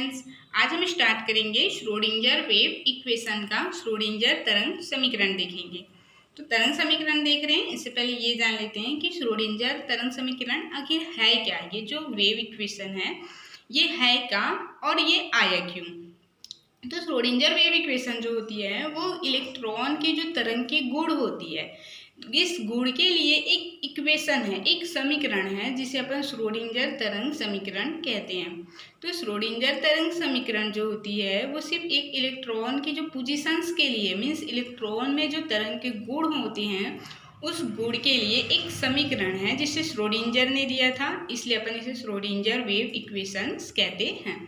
Students, आज हम start करेंगे श्रोडिंगर वेव इक्वेशन का श्रोडिंगर तरंग समीकरण देखेंगे। तो तरंग समीकरण देख रहे हैं, इससे पहले ये जान लेते हैं कि श्रोडिंगर तरंग समीकरण आखिर है क्या। ये जो वेव इक्वेशन है ये है क्या और ये आया क्यों। तो श्रोडिंगर वेव इक्वेशन जो होती है वो इलेक्ट्रॉन की जो तरंग की गुण होती है, इस गुण के लिए एक इक्वेशन है, एक समीकरण है जिसे अपन श्रोडिंगर तरंग समीकरण कहते हैं। तो श्रोडिंगर तरंग समीकरण जो होती है वो सिर्फ एक इलेक्ट्रॉन की जो पोजीशंस के लिए मीन्स इलेक्ट्रॉन में जो तरंग के गुण होते हैं उस गुण के लिए एक समीकरण है जिसे श्रोडिंगर ने दिया था, इसलिए अपन इसे श्रोडिंगर वेव इक्वेशंस कहते हैं।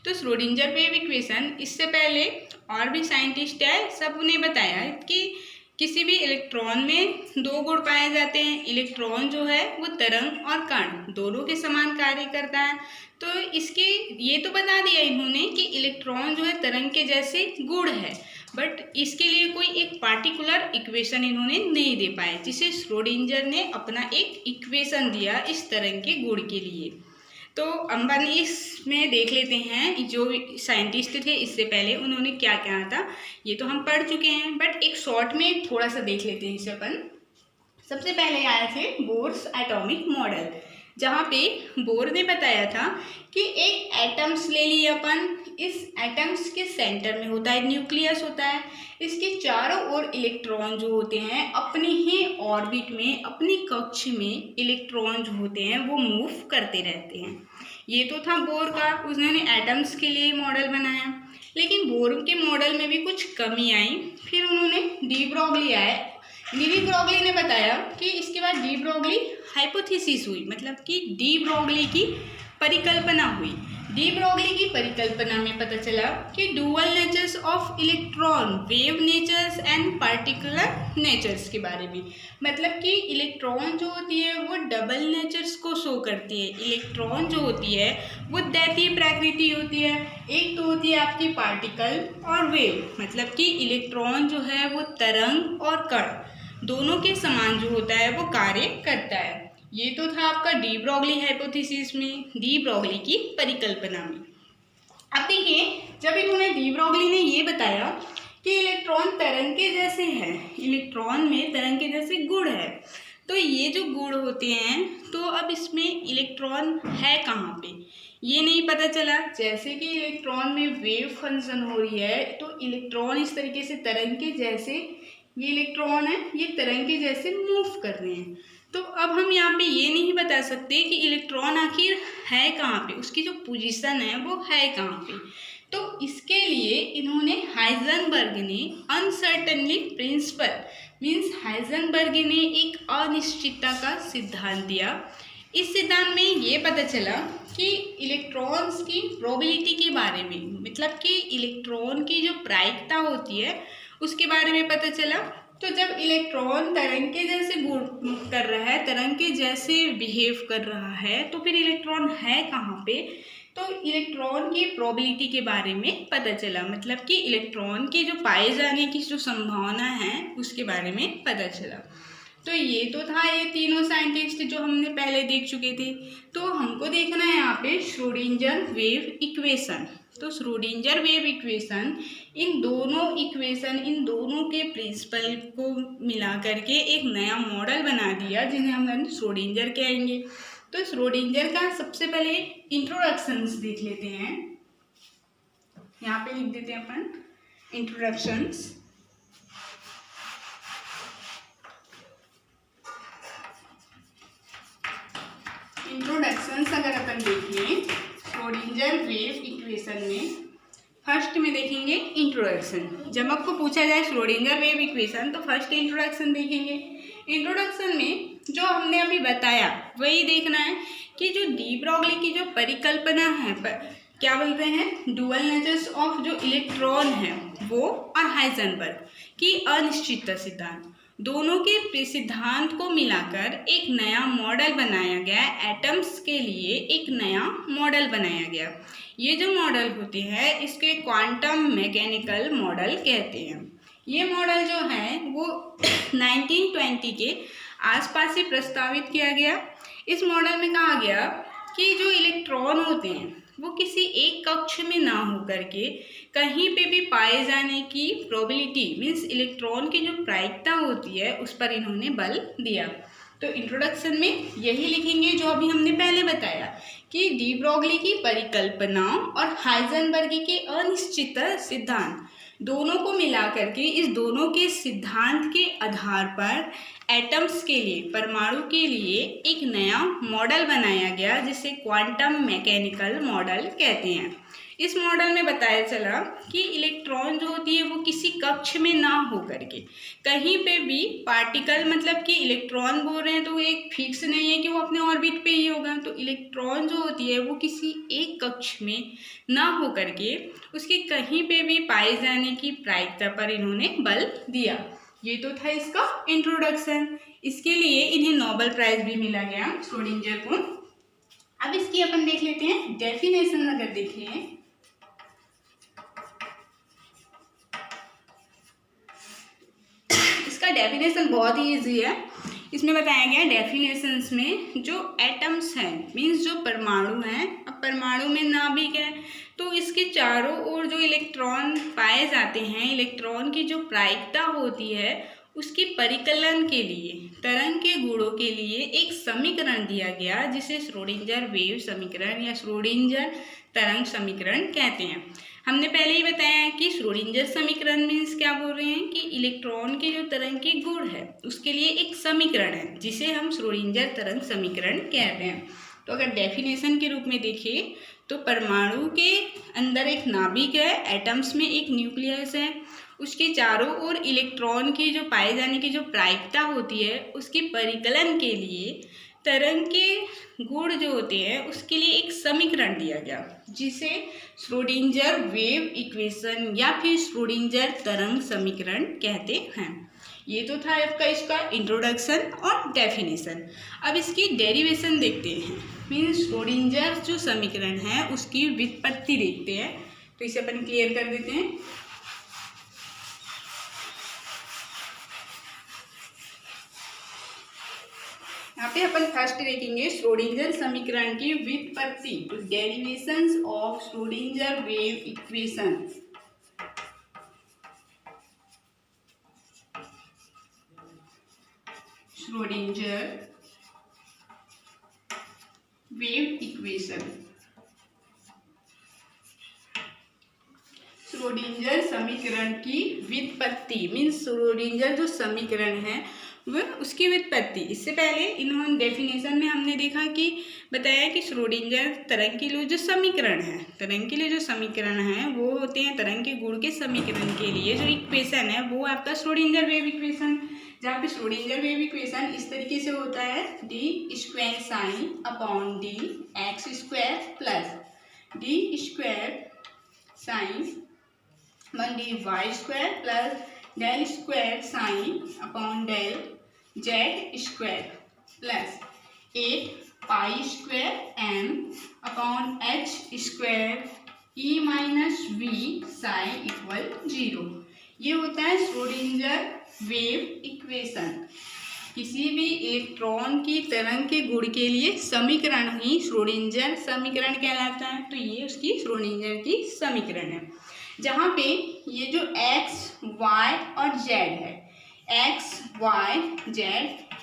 तो श्रोडिंगर वेव इक्वेशन इससे पहले और भी साइंटिस्ट है सब उन्हें बताया कि किसी भी इलेक्ट्रॉन में दो गुण पाए जाते हैं। इलेक्ट्रॉन जो है वो तरंग और कण दोनों के समान कार्य करता है। तो इसके ये तो बता दिया इन्होंने कि इलेक्ट्रॉन जो है तरंग के जैसे गुण है, बट इसके लिए कोई एक पार्टिकुलर इक्वेशन इन्होंने नहीं दे पाए, जिसे श्रोडिंगर ने अपना एक इक्वेशन दिया इस तरंग के गुण के लिए। तो अपन इसमें देख लेते हैं जो साइंटिस्ट थे इससे पहले उन्होंने क्या कहा था, ये तो हम पढ़ चुके हैं, बट एक शॉर्ट में थोड़ा सा देख लेते हैं इसे अपन। सबसे पहले आए थे बोर्स एटॉमिक मॉडल, जहाँ पे बोर ने बताया था कि एक एटम्स ले लिए अपन, इस एटम्स के सेंटर में होता है न्यूक्लियस होता है, इसके चारों ओर इलेक्ट्रॉन जो होते हैं अपनी ही ऑर्बिट में अपनी कक्ष में इलेक्ट्रॉन जो होते हैं वो मूव करते रहते हैं। ये तो था बोर का, उसने एटम्स के लिए मॉडल बनाया। लेकिन बोर के मॉडल में भी कुछ कमी आई, फिर उन्होंने डी ब्रोगली आए। डी ब्रोगली ने बताया कि इसके बाद डी ब्रोगली हाइपोथेसिस हुई, मतलब कि डी ब्रोगली की परिकल्पना हुई। डी ब्रोगली की परिकल्पना में पता चला कि dual natures of electron, wave natures and particular natures के बारे में, मतलब कि इलेक्ट्रॉन जो होती है वो डबल नेचर्स को शो करती है। इलेक्ट्रॉन जो होती है वो दैतीय प्रकृति होती है, एक तो होती है आपकी पार्टिकल और वेव, मतलब कि इलेक्ट्रॉन जो है वो तरंग और कण दोनों के समान जो होता है वो कार्य करता है। ये तो था आपका डी ब्रोगली हाइपोथेसिस में, डी ब्रोगली की परिकल्पना में। अब देखिए, जब इन्होंने डी ब्रोगली ने ये बताया कि इलेक्ट्रॉन तरंग के जैसे है, इलेक्ट्रॉन में तरंग के जैसे गुण है, तो ये जो गुण होते हैं तो अब इसमें इलेक्ट्रॉन है कहाँ पे ये नहीं पता चला। जैसे कि इलेक्ट्रॉन में वेव फंक्शन हो रही है तो इलेक्ट्रॉन इस तरीके से तरंग के जैसे, ये इलेक्ट्रॉन है ये तरंग के जैसे मूव कर रहे हैं। तो अब हम यहाँ पे ये नहीं बता सकते कि इलेक्ट्रॉन आखिर है कहाँ पे, उसकी जो पोजीशन है वो है कहाँ पे। तो इसके लिए इन्होंने हाइजेनबर्ग ने अनसर्टेनली प्रिंसिपल मीन्स हाइजेनबर्ग ने एक अनिश्चितता का सिद्धांत दिया। इस सिद्धांत में ये पता चला कि इलेक्ट्रॉन्स की प्रोबेबिलिटी के बारे में, मतलब कि इलेक्ट्रॉन की जो प्रायिकता होती है उसके बारे में पता चला। तो जब इलेक्ट्रॉन तरंग के जैसे गुण कर रहा है, तरंग के जैसे बिहेव कर रहा है, तो फिर इलेक्ट्रॉन है कहाँ पे, तो इलेक्ट्रॉन की प्रोबेबिलिटी के बारे में पता चला, मतलब कि इलेक्ट्रॉन की जो पाए जाने की जो संभावना है उसके बारे में पता चला। तो ये तो था ये तीनों साइंटिस्ट जो हमने पहले देख चुके थे। तो हमको देखना है यहाँ पे श्रोडिंगर वेव इक्वेशन। तो श्रोडिंगर वेव इक्वेशन इन दोनों के प्रिंसिपल को मिला करके एक नया मॉडल बना दिया जिन्हें हम श्रोडिंगर कहेंगे। तो श्रोडिंगर का सबसे पहले इंट्रोडक्शंस देख लेते हैं, यहाँ पे लिख देते हैं अपन इंट्रोडक्शंस। इंट्रोडक्शंस अगर अपन देखें श्रोडिंगर वेव इक्वेशन में, फर्स्ट में देखेंगे इंट्रोडक्शन। जब आपको पूछा जाए श्रोडिंगर वेव इक्वेशन तो फर्स्ट इंट्रोडक्शन देखेंगे। इंट्रोडक्शन में जो हमने अभी बताया वही देखना है कि जो डी ब्रोगली की जो परिकल्पना है क्या बोलते हैं, डुअल नेचर्स ऑफ जो इलेक्ट्रॉन है वो और हाइजेनबर्ग की अनिश्चितता सिद्धांत, दोनों के सिद्धांत को मिलाकर एक नया मॉडल बनाया गया, एटम्स के लिए एक नया मॉडल बनाया गया। ये जो मॉडल होते हैं इसके क्वांटम मैकेनिकल मॉडल कहते हैं। ये मॉडल जो है वो 1920 के आसपास ही प्रस्तावित किया गया। इस मॉडल में कहा गया कि जो इलेक्ट्रॉन होते हैं वो किसी एक कक्ष में ना हो करके कहीं पे भी पाए जाने की प्रोबेबिलिटी मीन्स इलेक्ट्रॉन की जो प्रायिकता होती है उस पर इन्होंने बल दिया। तो इंट्रोडक्शन में यही लिखेंगे जो अभी हमने पहले बताया कि डी ब्रोगली की परिकल्पना और हाइजेनबर्ग के अनिश्चित सिद्धांत दोनों को मिला करके इस दोनों के सिद्धांत के आधार पर एटम्स के लिए, परमाणु के लिए एक नया मॉडल बनाया गया जिसे क्वांटम मैकेनिकल मॉडल कहते हैं। इस मॉडल में बताया चला कि इलेक्ट्रॉन जो होती है वो किसी कक्ष में ना हो करके कहीं पे भी पार्टिकल, मतलब कि इलेक्ट्रॉन बोल रहे हैं तो एक फिक्स नहीं है कि वो अपने ऑर्बिट पे ही होगा। तो इलेक्ट्रॉन जो होती है वो किसी एक कक्ष में ना हो करके उसके कहीं पे भी पाए जाने की प्रायिकता पर इन्होंने बल दिया। ये तो था इसका इंट्रोडक्शन। इसके लिए इन्हें नोबेल प्राइज भी मिला गया श्रोडिंगर को। अब इसकी अपन देख लेते हैं डेफिनेशन। अगर देखें इसका डेफिनेशन बहुत ही इजी है। इसमें बताया गया डेफिनेशंस में जो एटम्स हैं मीन्स जो परमाणु हैं, अब परमाणु में नाभिक है तो इसके चारों ओर जो इलेक्ट्रॉन पाए जाते हैं, इलेक्ट्रॉन की जो प्रायिकता होती है उसकी परिकलन के लिए, तरंग के गुणों के लिए एक समीकरण दिया गया जिसे श्रोडिंगर वेव समीकरण या श्रोडिंगर तरंग समीकरण कहते हैं। हमने पहले ही बताया कि श्रोडिंगर समीकरण मीन्स क्या बोल रहे हैं कि इलेक्ट्रॉन के जो तरंग के गुण है उसके लिए एक समीकरण है जिसे हम श्रोडिंगर तरंग समीकरण कहते हैं। तो अगर डेफिनेशन के रूप में देखें तो परमाणु के अंदर एक नाभिक है, एटम्स में एक न्यूक्लियस है, उसके चारों ओर इलेक्ट्रॉन की जो पाए जाने की जो प्रायिकता होती है उसकी परिकलन के लिए तरंग के गुण जो होते हैं उसके लिए एक समीकरण दिया गया जिसे श्रोडिंगर वेव इक्वेशन या फिर श्रोडिंगर तरंग समीकरण कहते हैं। ये तो था आपका इसका इंट्रोडक्शन और डेफिनेशन। अब इसकी डेरिवेशन देखते हैं, मीन्स श्रोडिंगर जो समीकरण है उसकी व्युत्पत्ति देखते हैं। तो इसे अपन क्लियर कर देते हैं। यहाँ पे अपन फर्स्ट देखेंगे श्रोडिंगर समीकरण की व्युत्पत्ति, derivations of Schrodinger wave equation. Schrodinger wave equation, Schrodinger समीकरण की व्युत्पत्ति मीन्स श्रोडिंगर जो समीकरण है वह उसकी व्युत्पत्ति। इससे पहले इन्होंने डेफिनेशन में हमने देखा कि बताया कि श्रोडिंगर तरंग के लिए जो समीकरण है, तरंग के लिए जो समीकरण है वो होते हैं तरंग के गुण के समीकरण के लिए जो इक्वेशन है वो आपका श्रोडिंगर वेव इक्वेशन, जहाँ पे श्रोडिंगर वेव इक्वेशन इस तरीके से होता है d square sign upon d x square plus d square sine 1d y square plus del square sign upon del z square plus 8 pi square m upon h square e minus v sine equal 0। ये होता है Schrodinger wave equation. किसी भी electron की तरंग के गुण के लिए समीकरण ही श्रोडिंगर समीकरण कहलाता है। तो ये उसकी श्रोडिंगर की समीकरण है, जहाँ पे ये जो x, y और z है, x, y, z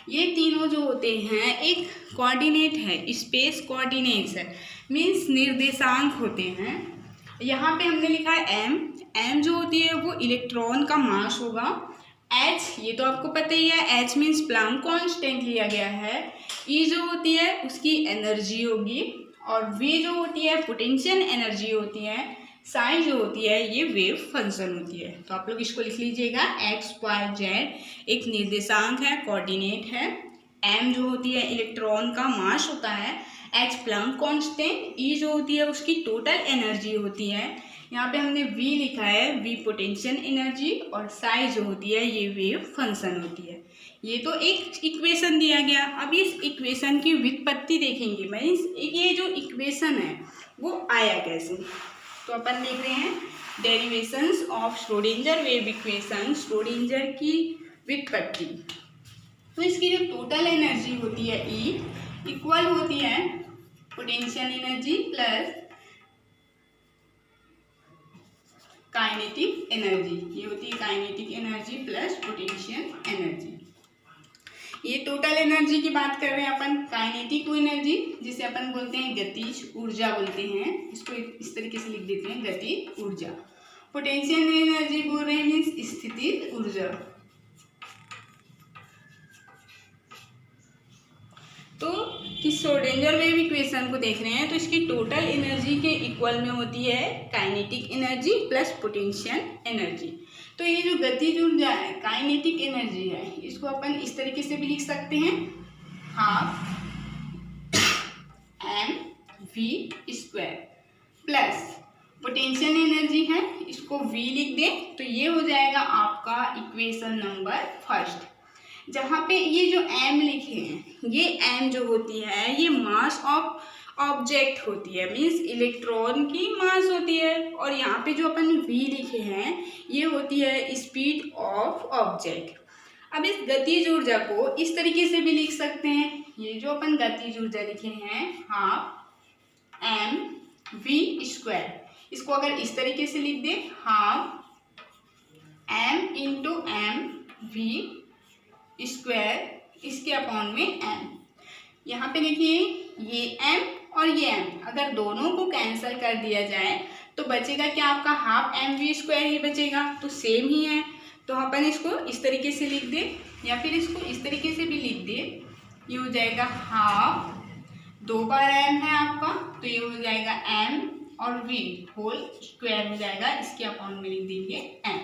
ये तीनों जो होते हैं एक कोऑर्डिनेट है, स्पेस कोऑर्डिनेट्स है, मीन्स निर्देशांक होते हैं। यहाँ पे हमने लिखा है m जो होती है वो इलेक्ट्रॉन का मास होगा, h ये तो आपको पता ही है, h मीन्स प्लैंक कांस्टेंट लिया गया है, e जो होती है उसकी एनर्जी होगी और v जो होती है पोटेंशियल एनर्जी होती है, साइन जो होती है ये वेव फंक्शन होती है। तो आप लोग इसको लिख लीजिएगा, एक्स वाई जेड एक निर्देशांक है, कोऑर्डिनेट है, एम जो होती है इलेक्ट्रॉन का मास होता है, एच प्लैंक कांस्टेंट, ई जो होती है उसकी टोटल एनर्जी होती है, यहाँ पे हमने वी लिखा है, वी पोटेंशियल एनर्जी और साई जो होती है ये वेव फंक्शन होती है। ये तो एक इक्वेशन दिया गया। अब इस इक्वेशन की व्युत्पत्ति देखेंगे, मीन्स ये जो इक्वेशन है वो आया कैसे। तो अपन देख रहे हैं derivations of Schrodinger wave equation, Schrodinger की व्युत्पत्ति। तो इसकी जो टोटल एनर्जी होती है E इक्वल होती है potential energy plus kinetic energy, ये होती है kinetic energy plus potential energy. ये टोटल एनर्जी की बात कर रहे हैं अपन। काइनेटिक एनर्जी जिसे अपन बोलते हैं गतिज ऊर्जा बोलते हैं, इसको इस तरीके से लिख देते हैं गतिज ऊर्जा। पोटेंशियल एनर्जी बोल रहे हैं मीन्स स्थितिज ऊर्जा। तो कि श्रोडिंगर वेव इक्वेशन को देख रहे हैं तो इसकी टोटल एनर्जी के इक्वल में होती है kinetic energy plus potential energy. तो ये जो गतिज ऊर्जा है काइनेटिक एनर्जी है, इसको अपन इस तरीके से भी लिख सकते हैं, half mv² plus potential energy है, इसको v लिख दें तो ये हो जाएगा आपका इक्वेशन नंबर फर्स्ट। जहाँ पे ये जो m लिखे हैं, ये m जो होती है ये मास ऑफ ऑब्जेक्ट होती है, मीन्स इलेक्ट्रॉन की मास होती है। और यहाँ पे जो अपन v लिखे हैं ये होती है स्पीड ऑफ ऑब्जेक्ट। अब इस गतिज ऊर्जा को इस तरीके से भी लिख सकते हैं, ये जो अपन गतिज ऊर्जा लिखे हैं हाफ mv², इसको अगर इस तरीके से लिख दे हाफ m इंटू mv², इसके अपॉन में m। यहाँ पे देखिए ये m और ये m अगर दोनों को कैंसिल कर दिया जाए तो बचेगा क्या आपका हाफ mv² ही बचेगा, तो सेम ही है। तो अपन इसको इस तरीके से लिख दे या फिर इसको इस तरीके से भी लिख दे, ये हो जाएगा हाफ 2 बार m है आपका, तो ये हो जाएगा m और v होल स्क्वायर हो जाएगा, इसके अपॉन में लिख देंगे m।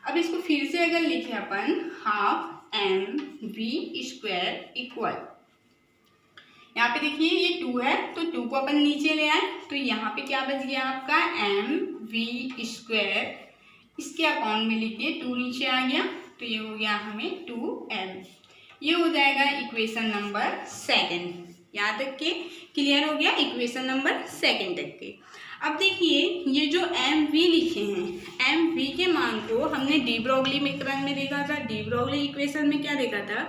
अब इसको फिर से अगर लिखे अपन हाफ mv² इक्वल, यहाँ पे देखिए ये 2 है तो 2 को अपन नीचे ले आए तो यहाँ पे क्या बच गया आपका mv², इसके अपॉन में लिखिए 2 नीचे आ गया तो ये हो गया हमें 2m। ये हो जाएगा इक्वेशन नंबर सेकंड। यहाँ तक के क्लियर हो गया इक्वेशन नंबर सेकंड तक के। अब देखिए ये जो mv लिखे हैं, mv के मान को हमने डी ब्रोगली समीकरण में देखा था। डी ब्रोगली इक्वेशन में क्या देखा था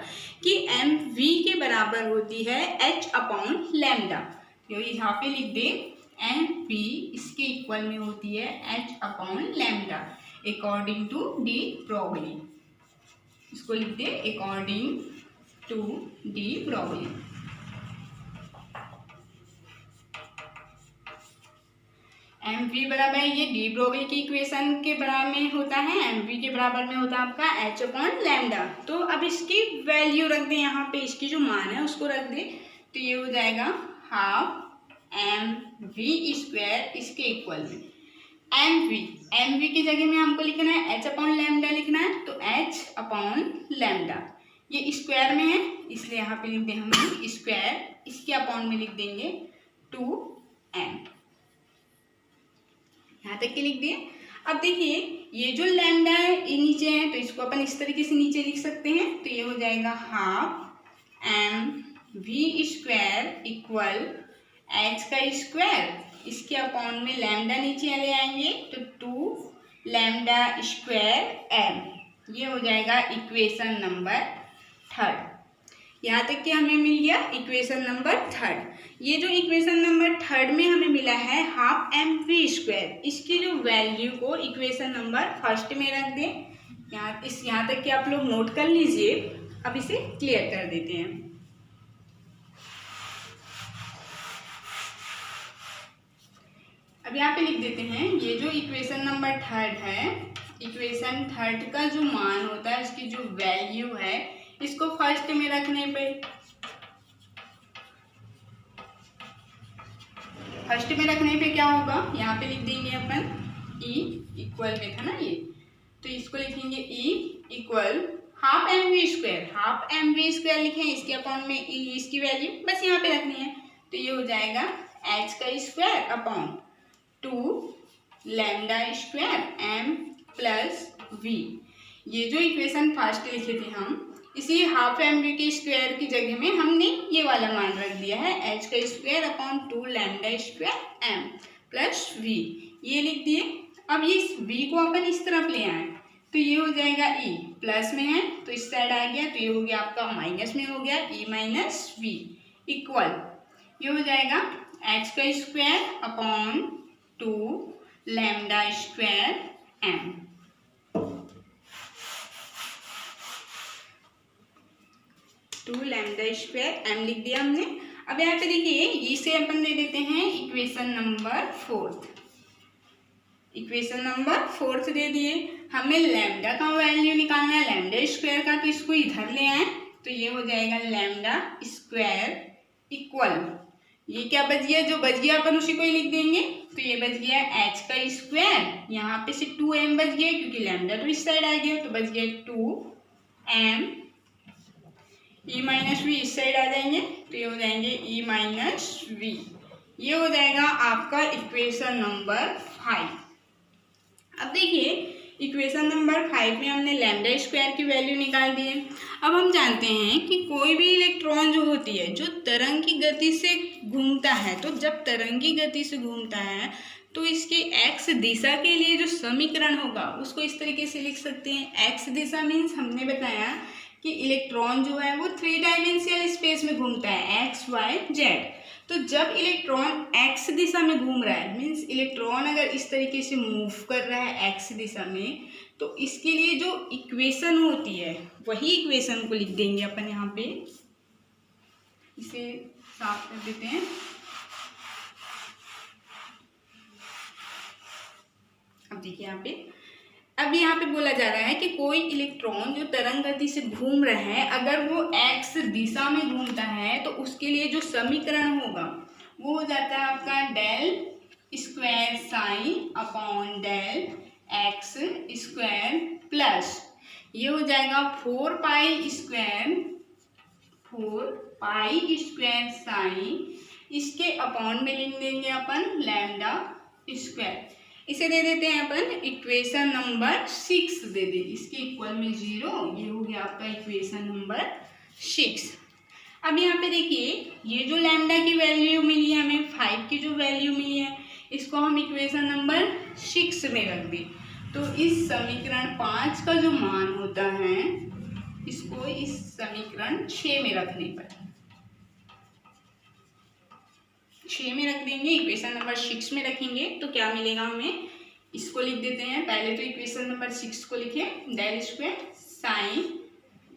कि mv के बराबर होती है h/λ। तो यहाँ पे लिख दे mv इसके इक्वल में होती है h/λ according to de Broglie. इसको लिख दे according to de Broglie. mv बराबर ये डी ब्रोगली की इक्वेशन के बराबर में होता है, mv के बराबर में होता है आपका h/λ। तो अब इसकी वैल्यू रख दें, यहाँ पे इसकी जो मान है उसको रख दें तो ये हो जाएगा हाफ mv², इसके इक्वल में mv की जगह में हमको लिखना है h/λ लिखना है, तो h/λ ये स्क्वायर में है इसलिए यहाँ पे लिख दें हम स्क्वायर, इसके अपॉन में लिख देंगे 2m। यहाँ तक के लिख दिए। अब देखिए ये जो लैम्डा है ये नीचे है तो इसको अपन इस तरीके से नीचे लिख सकते हैं, तो ये हो जाएगा हाफ mv² इक्वल h², इसके अपॉन में लैम्डा नीचे ले आएंगे तो 2λ²m। ये हो जाएगा इक्वेशन नंबर थर्ड। यहाँ तक कि हमें मिल गया इक्वेशन नंबर थर्ड। ये जो इक्वेशन नंबर थर्ड में हमें मिला है हाफ mv², इसकी जो वैल्यू को इक्वेशन नंबर फर्स्ट में रख दें। यहाँ तक कि आप लोग नोट कर लीजिए। अब इसे क्लियर कर देते हैं। अब यहाँ पे लिख देते हैं ये जो इक्वेशन नंबर थर्ड है, इक्वेशन थर्ड का जो मान होता है उसकी जो वैल्यू है इसको फर्स्ट में रखने पे, फर्स्ट में रखने पे क्या होगा, यहाँ पे लिख देंगे अपन E इक्वल में था ना ये, तो इसको लिखेंगे E equal half mv², half mv² लिखें, इसके अपॉन में E इसकी वैल्यू बस यहाँ पे रखनी है, तो ये हो जाएगा h² upon 2λ²m plus v। ये जो इक्वेशन फर्स्ट लिखे थे हम, इसी हाफ mv² की जगह में हमने ये वाला मान रख दिया है h² upon 2λ²m plus v, ये लिख दिए। अब ये v को अपन इस तरफ ले आए तो ये हो जाएगा e, प्लस में है तो इस साइड आ गया तो ये हो गया आपका माइनस में हो गया e माइनस v इक्वल, ये हो जाएगा h² upon 2λ² m। Two lambda square m लिख दिया हमने। अब यहाँ पे देखिए इसे अपन दे देते हैं इक्वेशन नंबर 4। इक्वेशन नंबर 4 दे दिए। हमें लैम्डा का वैल्यू निकालना है, लैम्डा स्क्वायर का, तो इसको इधर ले आए तो ये हो जाएगा लैम्डा स्क्वायर इक्वल, ये क्या बच गया, जो बच गया अपन उसी को ही लिख देंगे। तो ये बच गया h का स्क्वायर, यहाँ पे से 2m बच गया क्योंकि लैम्डा तो इस साइड आ गया, तो बच गया 2m। e माइनस वी इस साइड आ जाएंगे तो ये हो जाएंगे e माइनस वी। ये हो जाएगा आपका इक्वेशन नंबर 5। अब देखिए इक्वेशन नंबर 5 में हमने लैम्डा स्क्वायर की वैल्यू निकाल दी है। अब हम जानते हैं कि कोई भी इलेक्ट्रॉन जो होती है जो तरंग की गति से घूमता है, तो जब तरंग की गति से घूमता है तो इसके एक्स दिशा के लिए जो समीकरण होगा उसको इस तरीके से लिख सकते हैं। एक्स दिशा मीन्स हमने बताया कि इलेक्ट्रॉन जो है वो 3 डायमेंशियल स्पेस में घूमता है, एक्स वाई जेड। तो जब इलेक्ट्रॉन एक्स दिशा में घूम रहा है मीन्स इलेक्ट्रॉन अगर इस तरीके से मूव कर रहा है एक्स दिशा में, तो इसके लिए जो इक्वेशन होती है वही इक्वेशन को लिख देंगे अपन यहाँ पे। इसे साफ कर देते हैं। अब देखिए अब यहाँ पे बोला जा रहा है कि कोई इलेक्ट्रॉन जो तरंग गति से घूम रहा है अगर वो एक्स दिशा में घूमता है तो उसके लिए जो समीकरण होगा वो हो जाता है आपका del square sign upon del x square plus ये हो जाएगा 4 पाई स्क्वायर साइन, इसके अपॉन में लिख देंगे अपन लैम्डा स्क्वायर। इसे दे देते हैं अपन इक्वेशन नंबर 6 दे दे, इसके इक्वल में 0। ये हो गया आपका इक्वेशन नंबर 6। अब यहाँ पे देखिए ये जो लैम्डा की वैल्यू मिली है हमें, 5 की जो वैल्यू मिली है, इसको हम इक्वेशन नंबर 6 में रख दें तो इस समीकरण 5 का जो मान होता है इसको इस समीकरण 6 में रखने पर 6 में रख देंगे, इक्वेशन नंबर 6 में रखेंगे तो क्या मिलेगा हमें, इसको लिख देते हैं। पहले तो इक्वेशन नंबर 6 को लिखे डेल स्क्वायर साइन,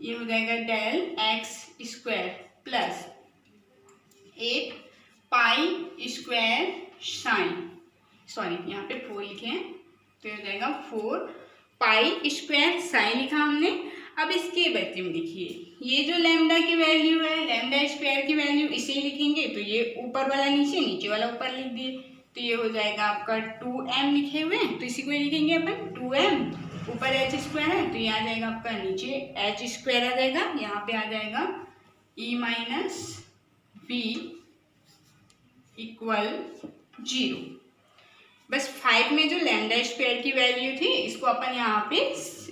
ये हो जाएगा del x square plus 8 pi square sine, sorry यहाँ पे 4 लिखे हैं तो ये हो जाएगा 4 पाई स्क्वायर साइन लिखा हमने। अब इसके बच्चे में देखिए ये जो लैम्डा की वैल्यू है, लैम्डा स्क्वायर की वैल्यू इसे लिखेंगे तो ये ऊपर वाला नीचे, नीचे वाला ऊपर लिख दिए तो ये हो जाएगा आपका 2m लिखे हुए हैं तो इसी को लिखेंगे अपन 2m। ऊपर h स्क्वायर है तो ये आ जाएगा आपका नीचे h स्क्वायर आ जाएगा, यहाँ पे आ जाएगा e माइनस v इक्वल 0। बस 5 में जो लैम्डा स्क्वायर की वैल्यू थी इसको अपन यहाँ पे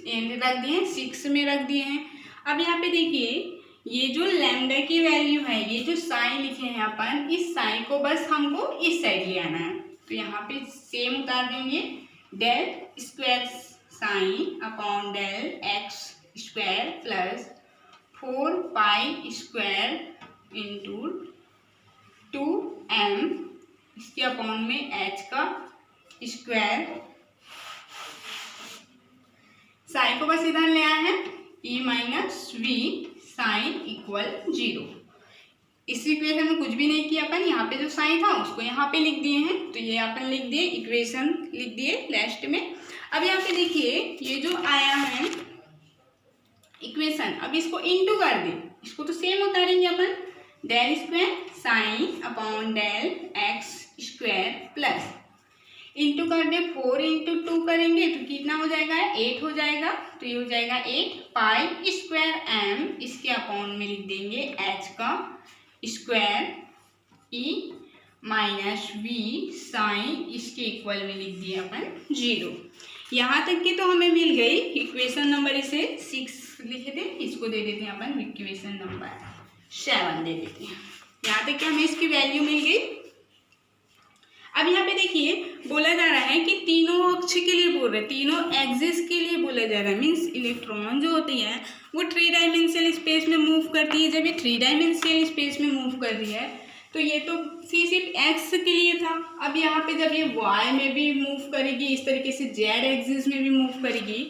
रख दिए हैं, 6 में रख दिए हैं। अब यहाँ पे देखिए ये जो लैम्डा की वैल्यू है, ये जो साइन लिखे हैं अपन, इस साइन को बस हमको इस साइड ले आना है तो यहाँ पे सेम उतार देंगे del square sign upon del x square plus 4 pi square into 2m, इसके अपॉन में h का स्क्वायर, साइन को बस इधर ले आए हैं e minus v sine equal 0। इस इक्वेशन में कुछ भी नहीं किया अपन, यहाँ पे जो साइन था उसको यहाँ पे लिख दिए हैं तो ये अपन लिख दिए, इक्वेशन लिख दिए लास्ट में। अब यहाँ पे देखिए ये जो आया है इक्वेशन, अब इसको इनटू कर दें, इसको तो सेम उतारेंगे अपन del square sign upon del x square plus into कर दे 4 इंटू 2 करेंगे तो कितना हो जाएगा, 8 हो जाएगा तो ये हो जाएगा 8 पाई स्क्वायर m, इसके अपॉन में लिख देंगे h का square e minus v sine, इसके इक्वल में लिख दिए अपन 0। यहाँ तक की तो हमें मिल गई इक्वेशन नंबर, इसे 6 लिखे थे, इसको दे देते हैं अपन इक्वेशन नंबर 7 दे देते हैं। यहाँ तक कि हमें इसकी वैल्यू मिल गई। अब यहाँ पे देखिए बोला जा रहा है कि तीनों अक्ष के लिए बोल रहे हैं, तीनों एक्सिस के लिए बोला जा रहा है, मीन्स इलेक्ट्रॉन जो होती है वो 3 डायमेंशियल स्पेस में मूव करती है। जब ये 3 डायमेंशियल स्पेस में मूव कर रही है तो ये तो सी सिर्फ एक्स के लिए था। अब यहाँ पे जब ये वाई में भी मूव करेगी, इस तरीके से जेड एक्सिस में भी मूव करेगी,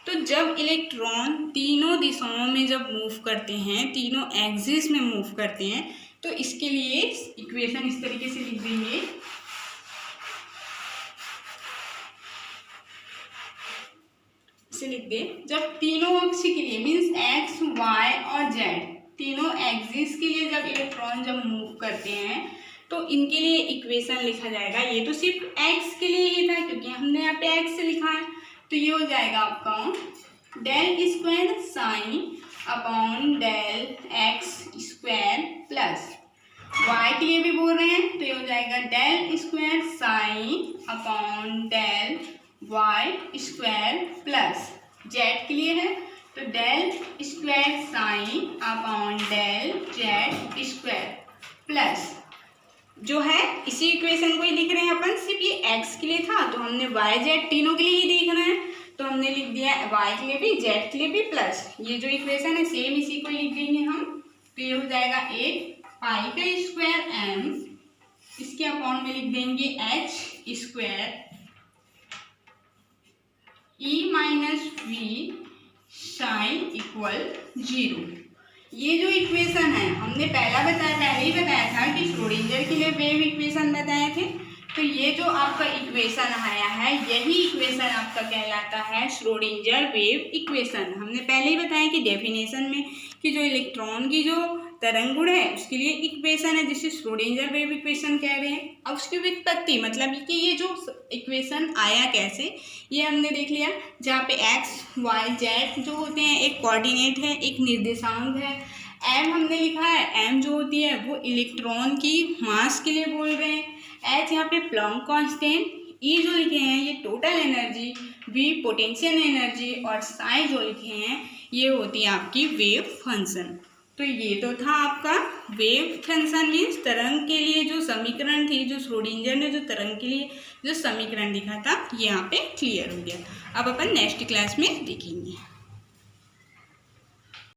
तो जब इलेक्ट्रॉन तीनों दिशाओं में जब मूव करते हैं, तीनों एक्सिस में मूव करते हैं, तो इसके लिए इक्वेशन इस तरीके से लिख देंगे। इसे लिख दे, जब तीनों अक्ष के लिए मीन्स एक्स वाई और जेड तीनों एक्सिस के लिए जब इलेक्ट्रॉन जब मूव करते हैं तो इनके लिए इक्वेशन लिखा जाएगा। ये तो सिर्फ एक्स के लिए ही था क्योंकि हमने यहाँ पे एक्स लिखा है, तो ये हो जाएगा आपका del square sign upon del x square plus y के लिए भी बोल रहे हैं तो ये हो जाएगा del square sign upon del y square plus z के लिए है तो del square sign upon del z square plus जो है इसी इक्वेशन को ही लिख रहे हैं अपन। सिर्फ ये एक्स के लिए था तो हमने वाई जेड तीनों के लिए ही देखना है तो हमने लिख दिया वाई के लिए भी जेड के लिए भी प्लस ये जो इक्वेशन है सेम इसी को लिख देंगे हम। तो ये हो जाएगा 8 पाई का स्क्वायर एम, इसके अपॉन में लिख देंगे h square e minus v sine equal 0। ये जो इक्वेशन है हमने पहले ही बताया था कि श्रोडिंगर के लिए वेव इक्वेशन बताए थे। तो ये जो आपका इक्वेशन आया है यही इक्वेशन आपका कहलाता है श्रोडिंगर वेव इक्वेशन। हमने पहले ही बताया कि डेफिनेशन में कि जो इलेक्ट्रॉन की जो तरंग गुण है उसके लिए इक्वेशन है जिसे श्रोडिंगर वेव इक्वेशन कह रहे हैं। अब उसकी व्युत्पत्ति मतलब कि ये जो इक्वेशन आया कैसे ये हमने देख लिया, जहाँ पे एक्स वाई जेड जो होते हैं एक कोऑर्डिनेट है एक निर्देशांक है। एम हमने लिखा है, एम जो होती है वो इलेक्ट्रॉन की मास के लिए बोल रहे हैं। एच यहाँ पे प्लैंक कांस्टेंट, ई जो लिखे हैं ये total energy, v potential energy और साई जो लिखे हैं ये होती है आपकी वेव फंक्शन। तो ये तो था आपका वेव फंक्शन मीन्स तरंग के लिए जो समीकरण थी, जो श्रोडिंगर ने जो तरंग के लिए जो समीकरण लिखा था ये यहाँ पे क्लियर हो गया। अब अपन नेक्स्ट क्लास में देखेंगे।